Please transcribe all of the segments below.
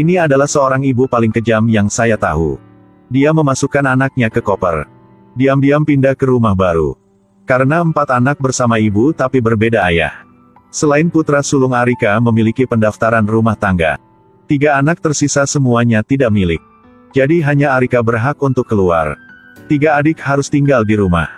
Ini adalah seorang ibu paling kejam yang saya tahu. Dia memasukkan anaknya ke koper. Diam-diam pindah ke rumah baru. Karena 4 anak bersama ibu tapi berbeda ayah. Selain putra sulung Arika memiliki pendaftaran rumah tangga. 3 anak tersisa semuanya tidak milik. Jadi hanya Arika berhak untuk keluar. 3 adik harus tinggal di rumah.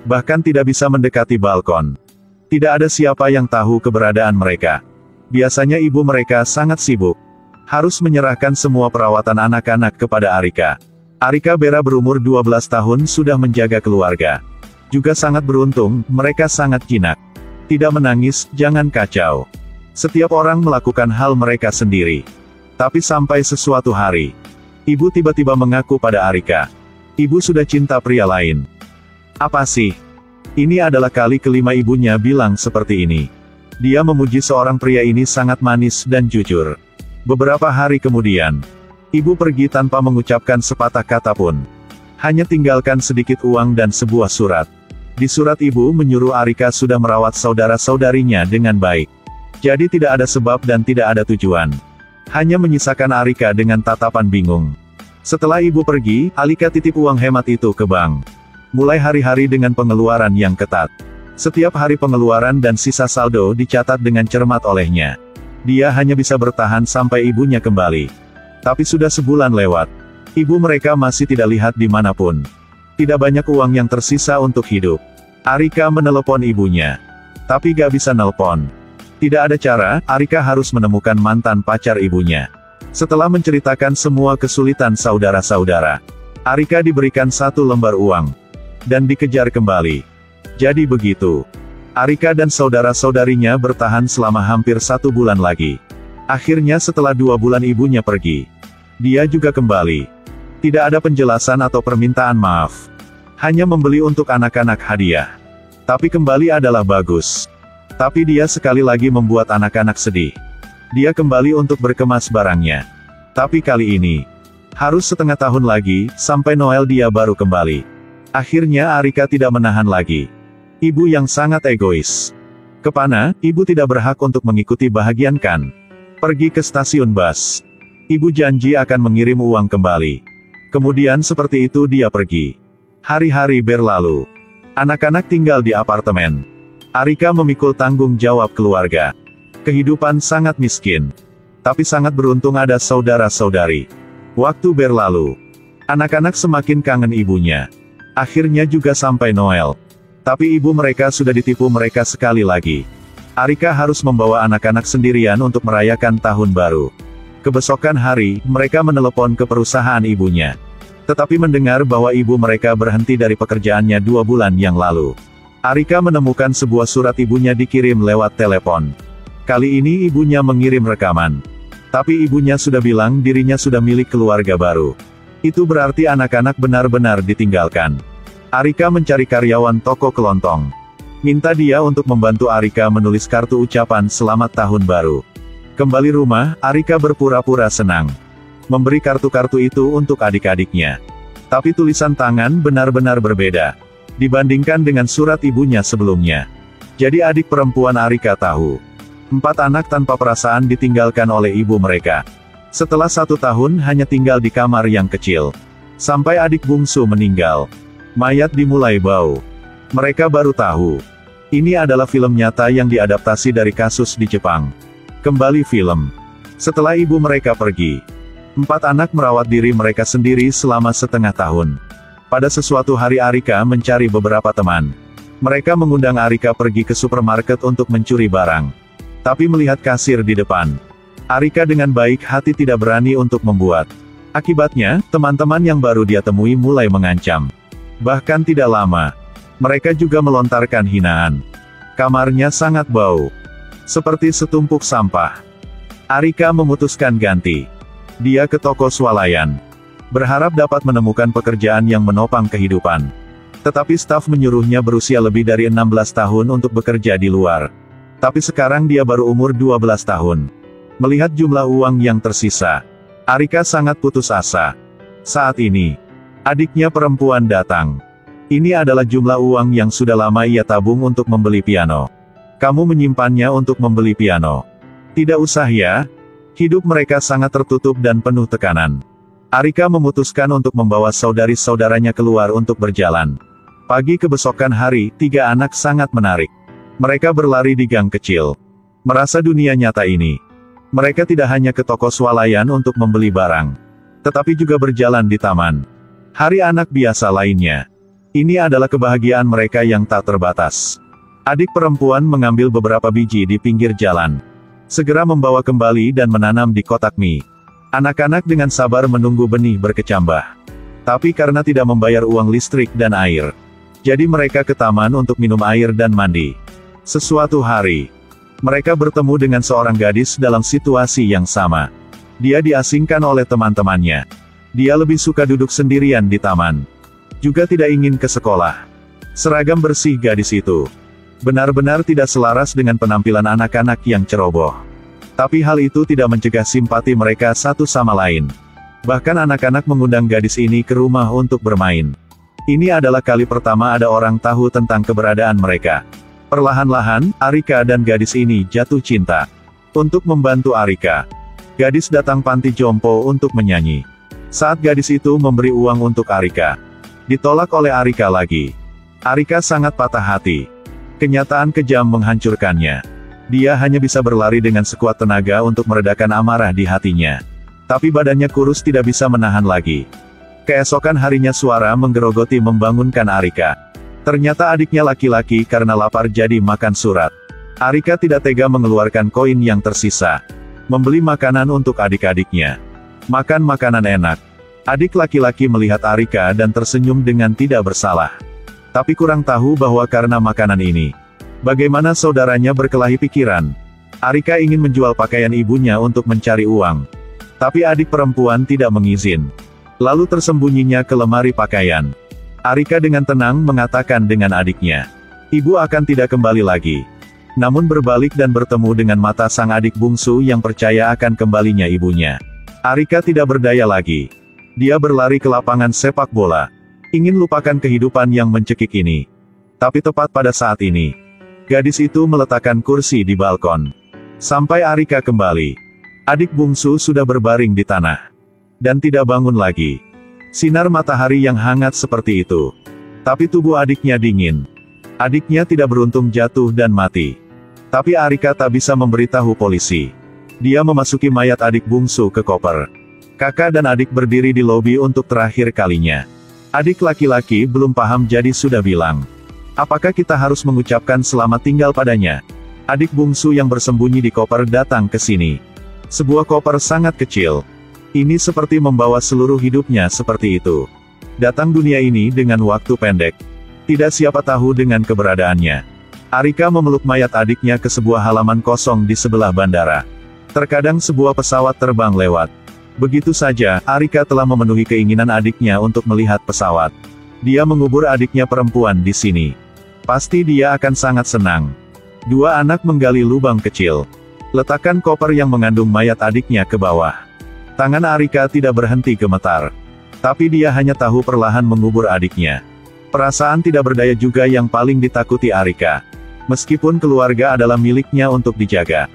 Bahkan tidak bisa mendekati balkon. Tidak ada siapa yang tahu keberadaan mereka. Biasanya ibu mereka sangat sibuk. Harus menyerahkan semua perawatan anak-anak kepada Arika. Arika Bera berumur 12 tahun sudah menjaga keluarga. Juga sangat beruntung, mereka sangat jinak. Tidak menangis, jangan kacau. Setiap orang melakukan hal mereka sendiri. Tapi sampai sesuatu hari, ibu tiba-tiba mengaku pada Arika. Ibu sudah cinta pria lain. Apa sih? Ini adalah kali kelima ibunya bilang seperti ini. Dia memuji seorang pria ini sangat manis dan jujur. Beberapa hari kemudian, ibu pergi tanpa mengucapkan sepatah kata pun. Hanya tinggalkan sedikit uang dan sebuah surat. Di surat ibu menyuruh Arika sudah merawat saudara-saudarinya dengan baik. Jadi tidak ada sebab dan tidak ada tujuan. Hanya menyisakan Arika dengan tatapan bingung. Setelah ibu pergi, Arika titip uang hemat itu ke bank. Mulai hari-hari dengan pengeluaran yang ketat. Setiap hari pengeluaran dan sisa saldo dicatat dengan cermat olehnya. Dia hanya bisa bertahan sampai ibunya kembali. Tapi sudah sebulan lewat. Ibu mereka masih tidak lihat dimanapun. Tidak banyak uang yang tersisa untuk hidup. Arika menelepon ibunya. Tapi gak bisa nelpon. Tidak ada cara, Arika harus menemukan mantan pacar ibunya. Setelah menceritakan semua kesulitan saudara-saudara, Arika diberikan 1 lembar uang. Dan dikejar kembali. Jadi begitu. Arika dan saudara-saudarinya bertahan selama hampir 1 bulan lagi. Akhirnya setelah 2 bulan ibunya pergi, dia juga kembali. Tidak ada penjelasan atau permintaan maaf. Hanya membeli untuk anak-anak hadiah. Tapi kembali adalah bagus. Tapi dia sekali lagi membuat anak-anak sedih. Dia kembali untuk berkemas barangnya. Tapi kali ini, harus setengah tahun lagi, sampai Noel dia baru kembali. Akhirnya Arika tidak menahan lagi. Ibu yang sangat egois. Kemana, ibu tidak berhak untuk mengikuti bahagian kan? Pergi ke stasiun bus. Ibu janji akan mengirim uang kembali. Kemudian seperti itu dia pergi. Hari-hari berlalu. Anak-anak tinggal di apartemen. Arika memikul tanggung jawab keluarga. Kehidupan sangat miskin. Tapi sangat beruntung ada saudara-saudari. Waktu berlalu. Anak-anak semakin kangen ibunya. Akhirnya juga sampai Noel. Tapi ibu mereka sudah ditipu mereka sekali lagi. Arika harus membawa anak-anak sendirian untuk merayakan tahun baru. Kebesokan hari, mereka menelepon ke perusahaan ibunya. Tetapi mendengar bahwa ibu mereka berhenti dari pekerjaannya 2 bulan yang lalu. Arika menemukan sebuah surat ibunya dikirim lewat telepon. Kali ini ibunya mengirim rekaman. Tapi ibunya sudah bilang dirinya sudah milik keluarga baru. Itu berarti anak-anak benar-benar ditinggalkan. Arika mencari karyawan toko kelontong. Minta dia untuk membantu Arika menulis kartu ucapan selamat tahun baru. Kembali rumah, Arika berpura-pura senang. Memberi kartu-kartu itu untuk adik-adiknya. Tapi tulisan tangan benar-benar berbeda. Dibandingkan dengan surat ibunya sebelumnya. Jadi adik perempuan Arika tahu. 4 anak tanpa perasaan ditinggalkan oleh ibu mereka. Setelah 1 tahun hanya tinggal di kamar yang kecil. Sampai adik bungsu meninggal. Mayat dimulai bau. Mereka baru tahu. Ini adalah film nyata yang diadaptasi dari kasus di Jepang. Kembali film. Setelah ibu mereka pergi, 4 anak merawat diri mereka sendiri selama setengah tahun. Pada sesuatu hari Arika mencari beberapa teman. Mereka mengundang Arika pergi ke supermarket untuk mencuri barang. Tapi melihat kasir di depan, Arika dengan baik hati tidak berani untuk membuat. Akibatnya, teman-teman yang baru dia temui mulai mengancam. Bahkan tidak lama, mereka juga melontarkan hinaan. Kamarnya sangat bau. Seperti setumpuk sampah. Arika memutuskan ganti. Dia ke toko swalayan. Berharap dapat menemukan pekerjaan yang menopang kehidupan. Tetapi staf menyuruhnya berusia lebih dari 16 tahun untuk bekerja di luar. Tapi sekarang dia baru umur 12 tahun. Melihat jumlah uang yang tersisa, Arika sangat putus asa. Saat ini, adiknya perempuan datang. Ini adalah jumlah uang yang sudah lama ia tabung untuk membeli piano. Kamu menyimpannya untuk membeli piano. Tidak usah ya. Hidup mereka sangat tertutup dan penuh tekanan. Arika memutuskan untuk membawa saudari-saudaranya keluar untuk berjalan. Pagi kebesokan hari, 3 anak sangat menarik. Mereka berlari di gang kecil. Merasa dunia nyata ini. Mereka tidak hanya ke toko swalayan untuk membeli barang, tetapi juga berjalan di taman. Hari anak biasa lainnya. Ini adalah kebahagiaan mereka yang tak terbatas. Adik perempuan mengambil beberapa biji di pinggir jalan. Segera membawa kembali dan menanam di kotak mie. Anak-anak dengan sabar menunggu benih berkecambah. Tapi karena tidak membayar uang listrik dan air, jadi mereka ke taman untuk minum air dan mandi. Sesuatu hari, mereka bertemu dengan seorang gadis dalam situasi yang sama. Dia diasingkan oleh teman-temannya. Dia lebih suka duduk sendirian di taman. Juga tidak ingin ke sekolah. Seragam bersih gadis itu benar-benar tidak selaras dengan penampilan anak-anak yang ceroboh. Tapi hal itu tidak mencegah simpati mereka satu sama lain. Bahkan anak-anak mengundang gadis ini ke rumah untuk bermain. Ini adalah kali pertama ada orang tahu tentang keberadaan mereka. Perlahan-lahan, Arika dan gadis ini jatuh cinta. Untuk membantu Arika, gadis datang panti jompo untuk menyanyi. Saat gadis itu memberi uang untuk Arika, ditolak oleh Arika lagi. Arika sangat patah hati. Kenyataan kejam menghancurkannya. Dia hanya bisa berlari dengan sekuat tenaga untuk meredakan amarah di hatinya. Tapi badannya kurus tidak bisa menahan lagi. Keesokan harinya suara menggerogoti membangunkan Arika. Ternyata adiknya laki-laki karena lapar jadi makan surat. Arika tidak tega mengeluarkan koin yang tersisa. Membeli makanan untuk adik-adiknya. Makan makanan enak. Adik laki-laki melihat Arika dan tersenyum dengan tidak bersalah. Tapi kurang tahu bahwa karena makanan ini, bagaimana saudaranya berkelahi pikiran. Arika ingin menjual pakaian ibunya untuk mencari uang. Tapi adik perempuan tidak mengizin. Lalu tersembunyinya ke lemari pakaian. Arika dengan tenang mengatakan dengan adiknya, "Ibu akan tidak kembali lagi." Namun berbalik dan bertemu dengan mata sang adik bungsu yang percaya akan kembalinya ibunya. Arika tidak berdaya lagi. Dia berlari ke lapangan sepak bola. Ingin lupakan kehidupan yang mencekik ini. Tapi tepat pada saat ini, gadis itu meletakkan kursi di balkon. Sampai Arika kembali, adik bungsu sudah berbaring di tanah. Dan tidak bangun lagi. Sinar matahari yang hangat seperti itu. Tapi tubuh adiknya dingin. Adiknya tidak beruntung jatuh dan mati. Tapi Arika tak bisa memberitahu polisi. Dia memasuki mayat adik bungsu ke koper. Kakak dan adik berdiri di lobi untuk terakhir kalinya. Adik laki-laki belum paham jadi sudah bilang, "Apakah kita harus mengucapkan selamat tinggal padanya?" Adik bungsu yang bersembunyi di koper datang ke sini. Sebuah koper sangat kecil. Ini seperti membawa seluruh hidupnya seperti itu. Datang dunia ini dengan waktu pendek. Tidak siapa tahu dengan keberadaannya. Arika memeluk mayat adiknya ke sebuah halaman kosong di sebelah bandara. Terkadang sebuah pesawat terbang lewat. Begitu saja, Arika telah memenuhi keinginan adiknya untuk melihat pesawat. Dia mengubur adiknya perempuan di sini. Pasti dia akan sangat senang. 2 anak menggali lubang kecil. Letakkan koper yang mengandung mayat adiknya ke bawah. Tangan Arika tidak berhenti gemetar. Tapi dia hanya tahu perlahan mengubur adiknya. Perasaan tidak berdaya juga yang paling ditakuti Arika. Meskipun keluarga adalah miliknya untuk dijaga.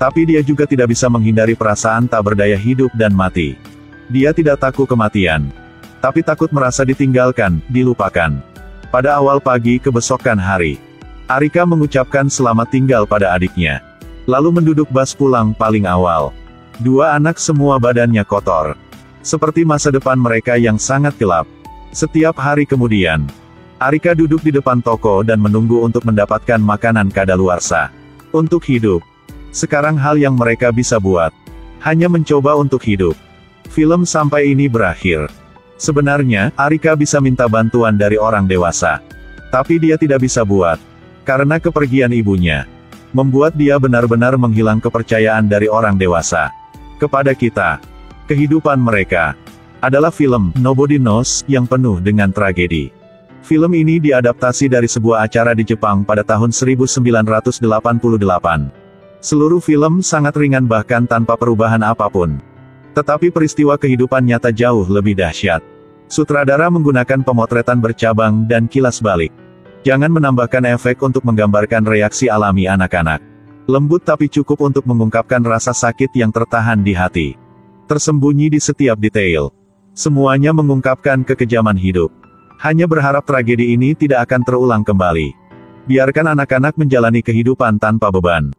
Tapi dia juga tidak bisa menghindari perasaan tak berdaya hidup dan mati. Dia tidak takut kematian. Tapi takut merasa ditinggalkan, dilupakan. Pada awal pagi kebesokan hari, Arika mengucapkan selamat tinggal pada adiknya. Lalu menduduk bas pulang paling awal. 2 anak semua badannya kotor. Seperti masa depan mereka yang sangat gelap. Setiap hari kemudian, Arika duduk di depan toko dan menunggu untuk mendapatkan makanan kadaluarsa. Untuk hidup. Sekarang hal yang mereka bisa buat, hanya mencoba untuk hidup. Film sampai ini berakhir. Sebenarnya, Arika bisa minta bantuan dari orang dewasa. Tapi dia tidak bisa buat. Karena kepergian ibunya, membuat dia benar-benar menghilang kepercayaan dari orang dewasa. Kepada kita, kehidupan mereka, adalah film, Nobody Knows, yang penuh dengan tragedi. Film ini diadaptasi dari sebuah acara di Jepang pada tahun 1988. Seluruh film sangat ringan bahkan tanpa perubahan apapun. Tetapi peristiwa kehidupan nyata jauh lebih dahsyat. Sutradara menggunakan pemotretan bercabang dan kilas balik. Jangan menambahkan efek untuk menggambarkan reaksi alami anak-anak. Lembut tapi cukup untuk mengungkapkan rasa sakit yang tertahan di hati. Tersembunyi di setiap detail. Semuanya mengungkapkan kekejaman hidup. Hanya berharap tragedi ini tidak akan terulang kembali. Biarkan anak-anak menjalani kehidupan tanpa beban.